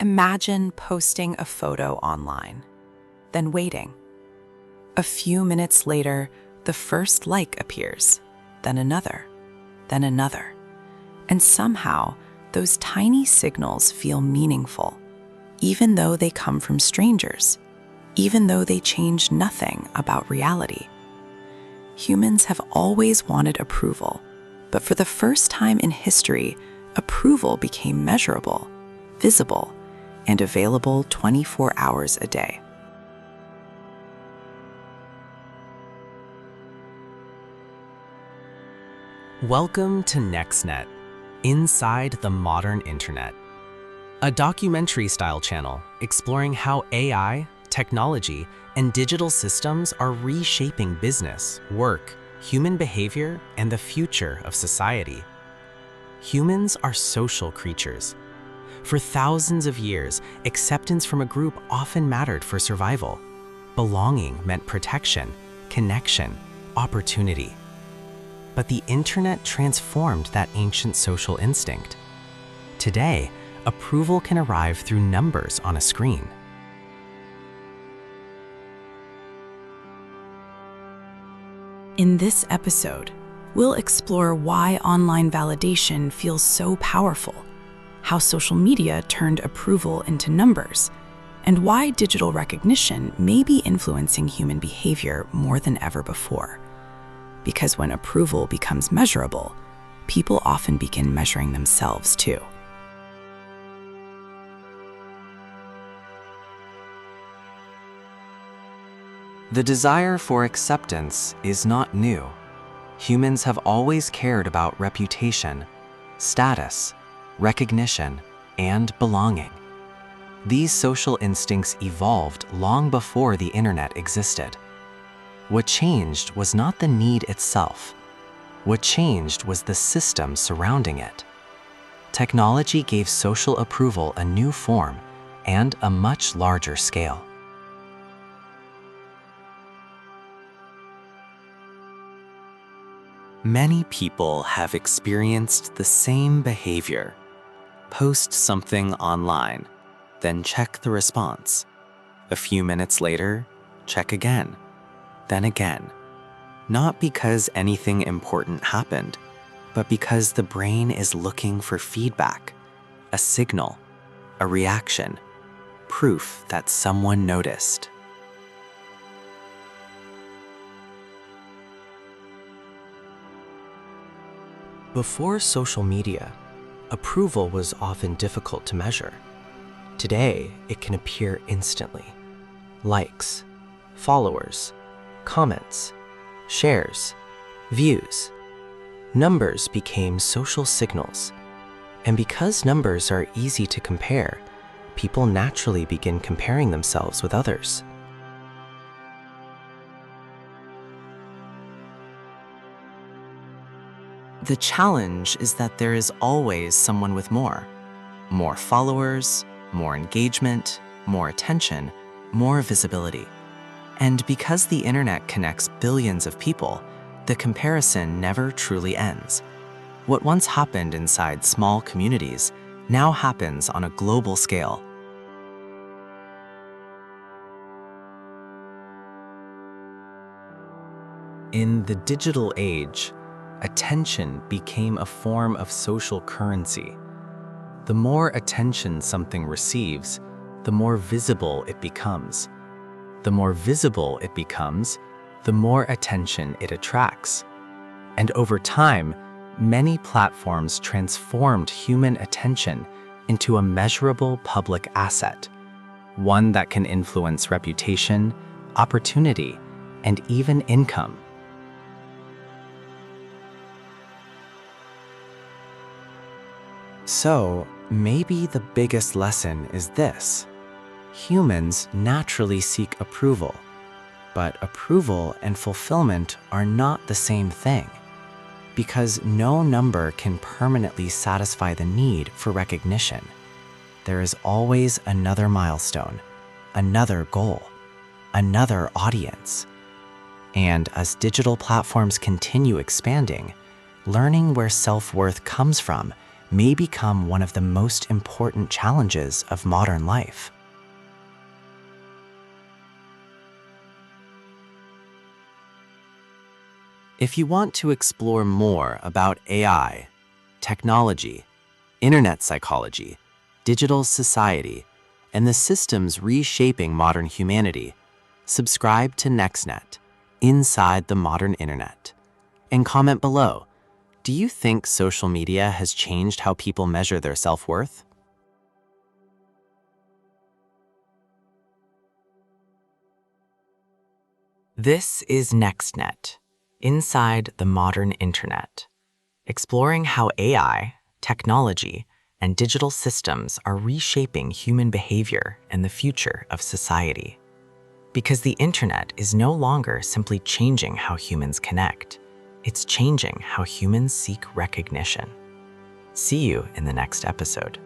Imagine posting a photo online, then waiting. A few minutes later, the first like appears, then another, and somehow those tiny signals feel meaningful, even though they come from strangers, even though they change nothing about reality. Humans have always wanted approval, but for the first time in history, approval became measurable, visible, and available 24 hours a day. Welcome to NextNet, Inside the Modern Internet, a documentary-style channel exploring how AI, technology, and digital systems are reshaping business, work, human behavior, and the future of society. Humans are social creatures. For thousands of years, acceptance from a group often mattered for survival. Belonging meant protection, connection, opportunity. But the internet transformed that ancient social instinct. Today, approval can arrive through numbers on a screen. In this episode, we'll explore why online validation feels so powerful, how social media turned approval into numbers, and why digital recognition may be influencing human behavior more than ever before. Because when approval becomes measurable, people often begin measuring themselves too. The desire for acceptance is not new. Humans have always cared about reputation, status, recognition, and belonging. These social instincts evolved long before the internet existed. What changed was not the need itself. What changed was the system surrounding it. Technology gave social approval a new form and a much larger scale. Many people have experienced the same behavior. Post something online, then check the response. A few minutes later, check again, then again. Not because anything important happened, but because the brain is looking for feedback, a signal, a reaction, proof that someone noticed. Before social media, approval was often difficult to measure. Today, it can appear instantly. Likes, followers, comments, shares, views. Numbers became social signals. And because numbers are easy to compare, people naturally begin comparing themselves with others. The challenge is that there is always someone with more followers, more engagement, more attention, more visibility. And because the internet connects billions of people, the comparison never truly ends. What once happened inside small communities now happens on a global scale. In the digital age, attention became a form of social currency. The more attention something receives, the more visible it becomes. The more visible it becomes, the more attention it attracts. And over time, many platforms transformed human attention into a measurable public asset, one that can influence reputation, opportunity, and even income. So, maybe the biggest lesson is this. Humans naturally seek approval, but approval and fulfillment are not the same thing, because no number can permanently satisfy the need for recognition. There is always another milestone, another goal, another audience. And as digital platforms continue expanding, learning where self-worth comes from may become one of the most important challenges of modern life. If you want to explore more about AI, technology, internet psychology, digital society, and the systems reshaping modern humanity, subscribe to NextNet, Inside the Modern Internet. And comment below, do you think social media has changed how people measure their self-worth? This is NextNet, Inside the Modern Internet, exploring how AI, technology, and digital systems are reshaping human behavior and the future of society. Because the internet is no longer simply changing how humans connect, it's changing how humans seek recognition. See you in the next episode.